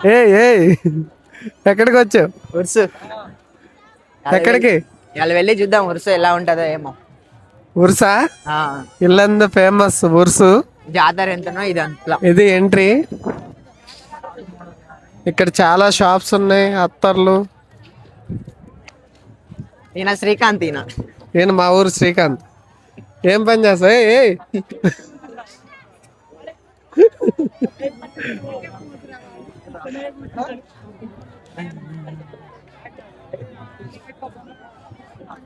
ఏ ఏ ఎక్కడికి వచ్చావు? ఉరుసు ఎక్కడికి? ఇవాళ వెళ్ళి చూద్దాం ఉరుసు ఎలా ఉంటుందో ఏమో. ఉర్సా? ఇల్లందు ఫేమస్ ఉర్సు. జాతర ఎంతనో ఇది అంతలో. ఇది ఎంట్రీ. ఇక్కడ చాలా షాప్స్ ఉన్నాయి, అత్తర్లు. ఈయన శ్రీకాంత్. ఈయన మా ఊరు శ్రీకాంత్. ఏం పని చేస్తా? ఏ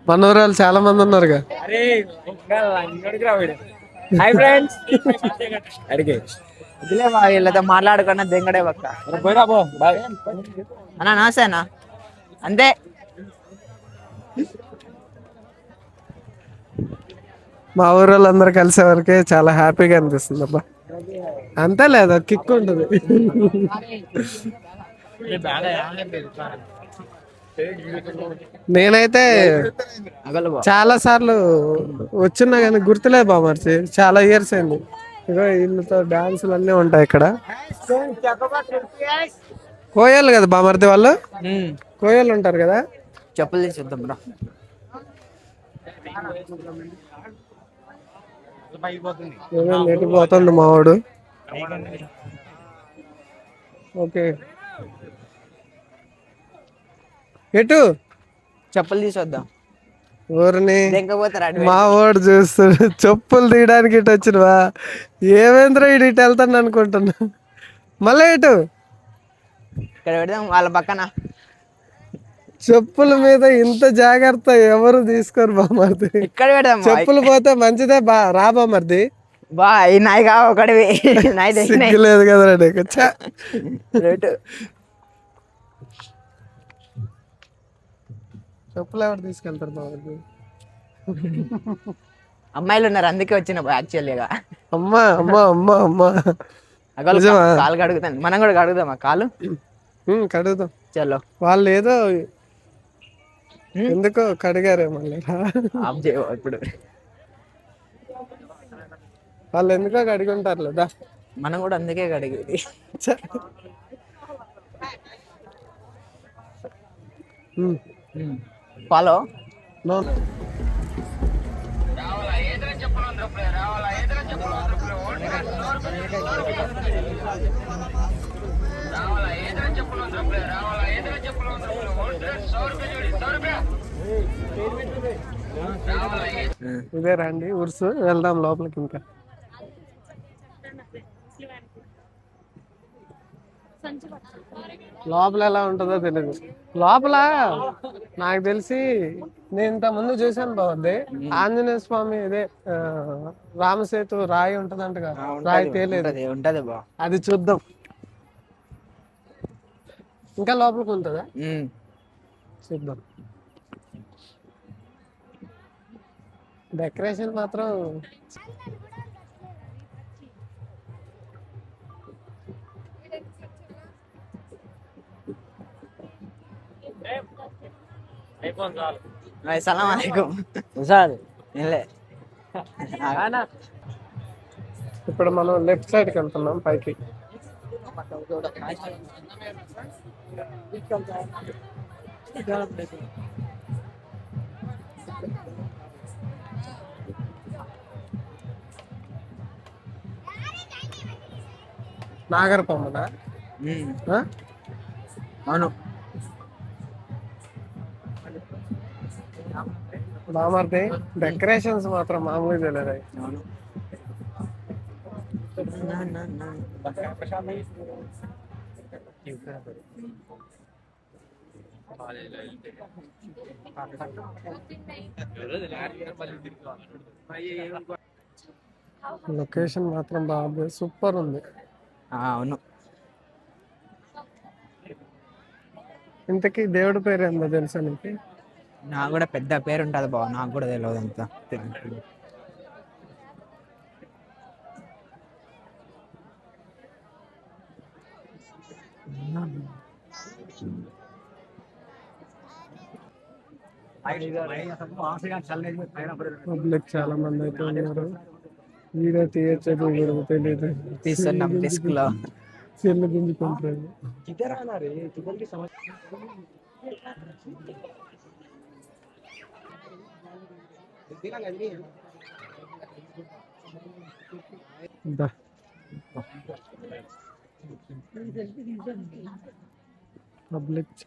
మన ఊరాలు చాలా మంది ఉన్నారుగా. Hi friends. వీళ్ళతో మాట్లాడుకున్న దెంగడే పక్క అన్నా. నమస్తే అన్న. అంతే. మా ఊరు వాళ్ళందరూ కలిసే వరకే చాలా హ్యాపీగా అనిపిస్తుంది అబ్బా. అంతే లేదా, కిక్ ఉంటుంది. నేనైతే చాలా సార్లు వచ్చినా కానీ గుర్తులేదు బామర్చి. చాలా ఇయర్స్ అయింది. ఇగో వీళ్ళతో డాన్సులు అన్నీ ఉంటాయి ఇక్కడ. కోయలు కదా బామర్ది వాళ్ళు, కోయలు ఉంటారు కదా. చెప్పులు తీసి చూద్దాం రా. పోతుంది మావాడు. ఓకే, ఎటు చెప్పులు తీసొద్దాం. ఊరిని దెంకపోతారు. మా వాడు చూస్తాడు. చెప్పులు తీయడానికి ఇటు వచ్చినవా? ఏమేంద్ర ఇటు వెళ్తాను అనుకుంటున్నా. మళ్ళీ ఇటు ఇక్కడ పెడదాం వాళ్ళ పక్కన. చెప్పుల మీద ఇంత జాగ్రత్త ఎవరు తీసుకోరు బామర్ది. ఇక్కడ పెడదాం. చెప్పులు పోతే మంచిదే రా బామర్ది. బా ఈ నాయి కా ఒకటివి నాయి సిగ్గులేదు కదరా నీకు. చెప్పులు ఎవరు తీసుకెళ్తారు బామర్ది? అమ్మాయిలు ఉన్నారు అందుకే వచ్చిన యాక్చువల్గా. అమ్మా అమ్మా అమ్మా అమ్మా. కాలు కడుగుతాను. మనం కూడా కడుగుదామా కాలు? కడుగుదాం. చలో. వాళ్ళు ఏదో ఎందుకో కడిగారే మళ్ళీ. ఇప్పుడు వాళ్ళు ఎందుకో కడిగుంటారు లేదా. మనం కూడా అందుకే కడిగేది. ఫాలో. ఇదే రండి ఉర్సు, వెళ్దాం లోపలికి. ఇంకా లోపల ఎలా ఉంటుందో తెలియదు. లోపల నాకు తెలిసి నేను ఇంత ముందు చూసాను బాగుంది. ఆంజనేయ స్వామి ఇదే రామసేతు రాయి ఉంటదంటగా. రాయి తేలేదు ఉంటది బా. అది చూద్దాం. ఇంకా లోపలికి ఉంటుందా? చూద్దాం. డెకరేషన్ మాత్రం సలాం అలైకుం. ఇప్పుడు మనం లెఫ్ట్ సైడ్కి వెళ్తున్నాం పైకి. నాగరపమ్మనా? అవును. బామర్ది డెకరేషన్స్ మాత్రం మామూలుగా తెలియదు. లొకేషన్ మాత్రం బాగుంది, సూపర్ ఉంది. అవును. ఇంతకీ దేవుడి పేరు ఏందో తెలుసా నీకు? నాకు కూడా పెద్ద పేరు ఉంటుంది బావ, నాకు కూడా తెలియదు అంత. పబ్లిక్ చాలా మంది అయితే ఉన్నారు. వీడియో తీయచ్చదు తెలియదు. తీస్తున్నాం డిస్క్ లో. చెల్లు గుంజుకుంటారు. దా. పబ్లిక్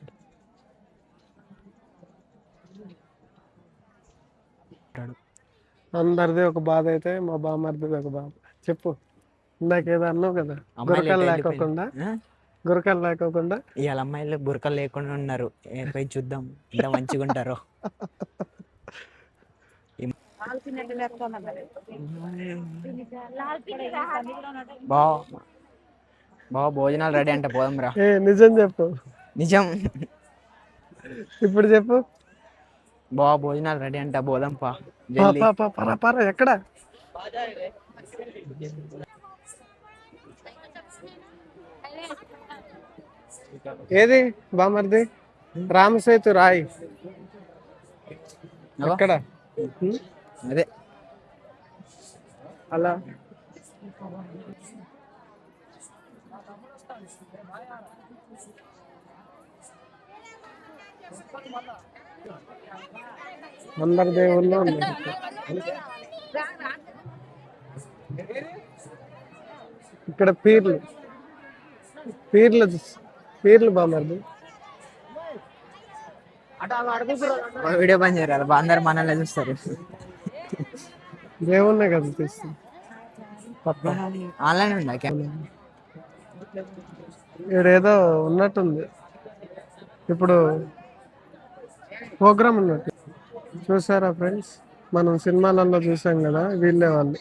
అందరిది ఒక బాధ అయితే మా బామ్మర్దిది ఒక బాధ. చెప్పు, ఇందాక ఏదో అన్నావు కదా, గురకలు లేకోకుండా. గురకలు లేకోకుండా ఇవాళ అమ్మాయిలు బురకలు లేకుండా ఉన్నారు. పోయి చూద్దాం ఎంత మంచిగా ఉంటారో. బావ భోజనాలు రెడీ అంట, పోదాం రా. నిజం చెప్పు. నిజం. ఇప్పుడు చెప్పు. బావ భోజనాలు రెడీ అంట, పోదాం పా. పర ఎక్కడ? ఏది బామర్ది? రామసేతు రాయి ఎక్కడ? అదే అలా అందరి దేవుళ్ళు ఉన్నాయి. ఇక్కడ పీర్లు పీర్లు పీర్లు బామర్ది. వీడియో బంద్ చేయరు, అందరు మనల్ని చూస్తారు. దేవుళ్ళే కదా తీస్తుంది. ఆన్లైన్ ఉందా? ఏదో ఉన్నట్టుంది ఇప్పుడు ప్రోగ్రామ్ ఉన్నట్టు. చూసారా ఫ్రెండ్స్, మనం సినిమాలలో చూసాం కదా, వీళ్ళే వాళ్ళు.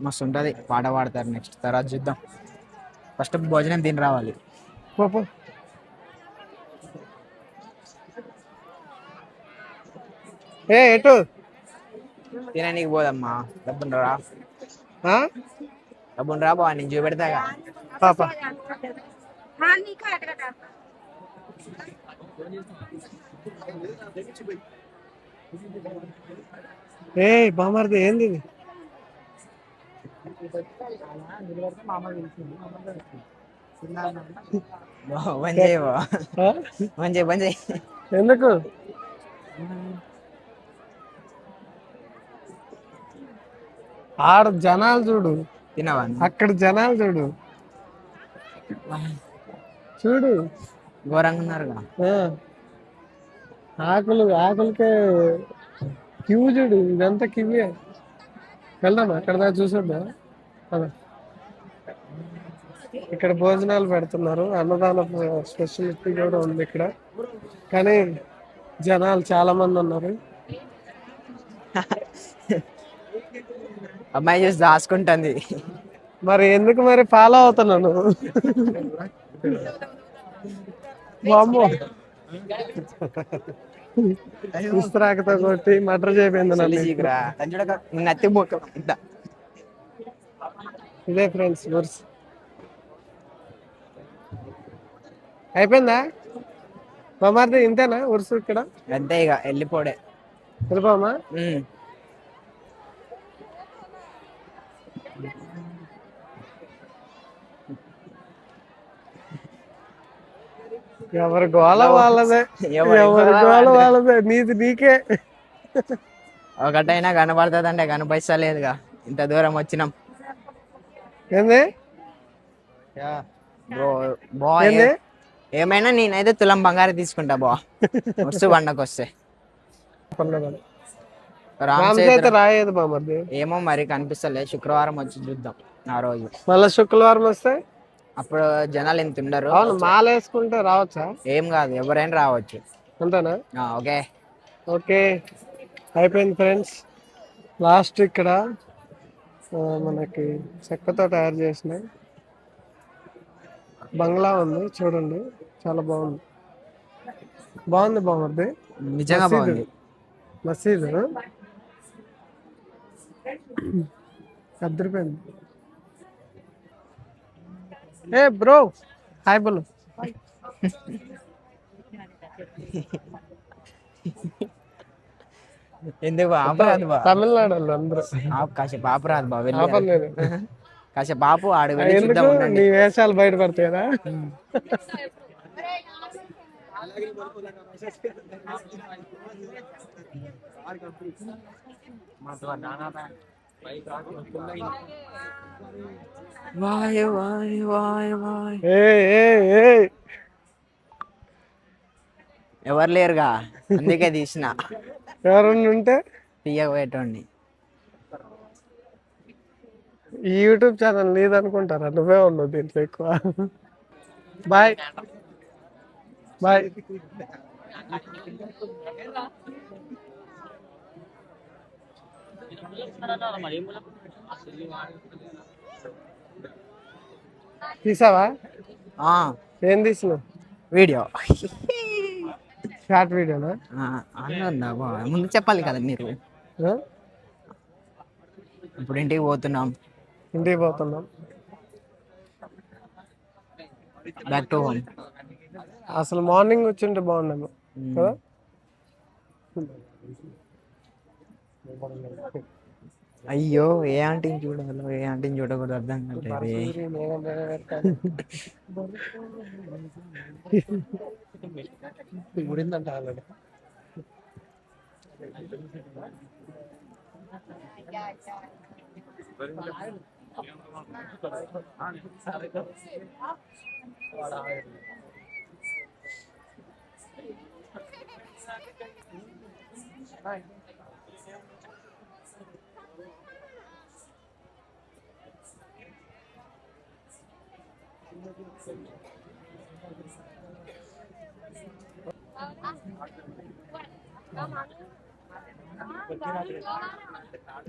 మస్తు ఉంటుంది, పాట పాడతారు. నెక్స్ట్ తర్వాత చూద్దాం, ఫస్ట్ భోజనం తిని రావాలి. పో. ఎటు తిననీకి పోదమ్మా. డబ్బులు రా, డబ్బులు రా బావ, నేను చూపెడతాగా. పాప బామర్ది ఏంది ఇది? ఎందుకు ఆడ జనాలు చూడు, తినవా? అక్కడ జనాలు చూడు, చూడు ఘోరంగా ఉన్నారు. ఆకులకే క్యూ చూడు, ఇదంతా క్యూయే. వెళ్దామా అక్కడ దాకా చూసొద్దా? ఇక్కడ భోజనాలు పెడుతున్నారు, అన్నదాన స్పెషాలిటీ కూడా ఉంది ఇక్కడ. కానీ జనాలు చాలా మంది ఉన్నారు. అమ్మాయి చూసి దాచుకుంటుంది. మరి ఎందుకు మరి ఫాలో అవుతున్నాను? బామ్మో, పుస్తరాకతో కొట్టి మటర్ చేయింది నన్ను. ఇదే ఫ్రెండ్స్ వర్స్ అయిపోయిందా బామార్ది? ఇంతేనా ఉరుసు ఇక్కడ? అంతే, ఇక వెళ్ళిపోడే. వెళ్ళిపోమా? ఎవరి గోళ వాళ్ళదే, ఎవరి గోళ వాళ్ళదే, నీది నీకే. ఒకటైనా కనబడుతుంది అంటే కనపడిస్తలేదుగా, ఇంత దూరం వచ్చినాం. ఏంది ఏమైనా నేనైతే తులం బంగారం తీసుకుంటా బా, వస్తు పండగ వస్తే. రాయేది బామర్ది? ఏమో మరి కనిపిస్తలే, శుక్రవారం వచ్చి చూద్దాం. ఆ రోజు మళ్ళీ శుక్రవారం వస్తే అప్పుడు జనాలు ఎంత ఉండరు. అవును, మాల వేసుకుంటే రావచ్చా? ఏం కాదు, ఎవరైనా రావచ్చు. అంతేనా? ఓకే ఓకే, అయిపోయింది ఫ్రెండ్స్. లాస్ట్ ఇక్కడ మనకి చెక్కతో తయారు చేసిన బంగ్లా ఉంది, చూడండి, చాలా బాగుంది. బాగుంది బాగుంది, నిజంగా బాగుంది. మసీదు అద్దరిపోయింది. ఏ బ్రో, హాయ్ బోలు. ఎందుకు ఆపరాదు బా? తమిళనాడు వాళ్ళు అందరూ. కాసేపు ఆపరాదు బా, ఆపలేదు. కాసేపు బాపు ఆడ వెళ్ళి చూద్దాం ఎందుకు ఉండండి. నీ వేషాలు బయటపడతాయి కదా. వాయ్ వాయ్ వాయ్ వాయ్. ఏ ఎవరు లేరుగా అందుకే తీసిన, ఎవరన్నా ఉంటే తీయకపోయేటోడిని. ఈ యూట్యూబ్ ఛానల్ నీదనుకుంటారా, నువ్వే ఉన్నావు దీంట్లో ఎక్కువ. Bye bye. తీసావా? ఆ, ఏం తీసినావు? వీడియో. షార్ట్ వీడియోనా? అన్నదా ముందు చెప్పాలి కదా మీరు. ఆ? ఇప్పుడు ఇంటికి పోతున్నాం, ఇంటికి పోతున్నాం. Back to home. అసలు మార్నింగ్ వచ్చింటే బాగున్నాము కదా. అయ్యో, ఏ ఆంటీని చూడాలో ఏ ఆంటీని చూడకూడదు అర్థం కావట్లేదు. ముడిందంట ఆల్రెడీ.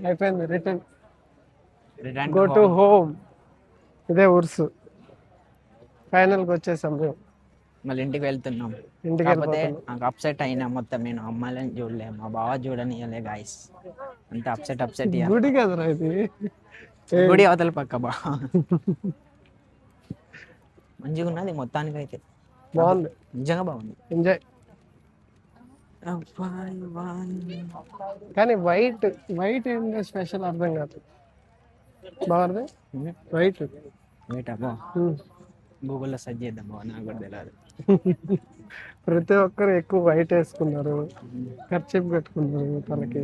అయిపోయింది, రిటర్న్ గో టు హోమ్. ఇదే ఉర్సు ఫైనల్కి వచ్చేసాం మేము. మళ్ళీ ఇంటికి వెళ్తున్నాం. ఇంటికి కాకపోతే వెళ్ళిపోతున్నాం. నాకు అప్సెట్ అయినా మొత్తం, నేను అమ్మాయిలని చూడలే, మా బావ చూడనియలే గాయస్. అంత అప్సెట్ గుడి కదరా ఇది. గుడి అవతల పక్క బా మంచిగా ఉన్నది మొత్తానికి అయితే, బాగుంది, నిజంగా బాగుంది. ఎంజాయ్. కానీ వైట్ వైట్ ఏంటో స్పెషల్ అర్థం కాదు. బాగుంది వైట్. వెయిట్ అబ్బా, గూగుల్లో సెర్చ్ చేద్దాం బావ, నాకు కూడా తెలియదు. ప్రతి ఒక్కరు ఎక్కువ వైట్ వేసుకున్నారు, ఖర్చు పెట్టుకున్నారు తనకి.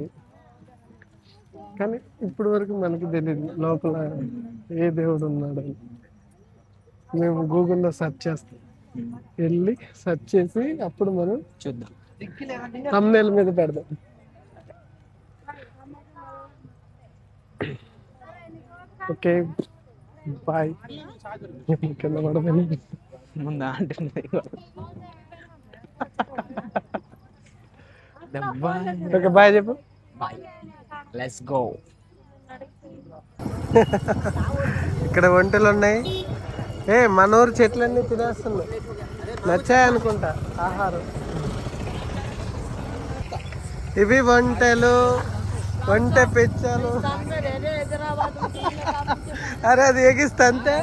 కానీ ఇప్పుడు వరకు మనకి తెలియదు లోపల ఏ దేవుడు ఉన్నాడు అని. మేము గూగుల్లో సెర్చ్ చేస్తాం, వెళ్ళి సెర్చ్ చేసి అప్పుడు మనం చూద్దాం, thumbnail మీద పెడదాం. Okay bye. కింద పడదని ముందా అంటుంది. ఓకే బాయ్ చెప్పు. Bye, let's go. ఇక్కడ వంటలు ఉన్నాయి. మన ఊరు చెట్లన్నీ తినేస్తున్నాయి. నచ్చాయనుకుంటా ఆహారం. ఇవి వంటలు, వంట పెచ్చాలు. అరే అది ఎగిస్తా అంతే.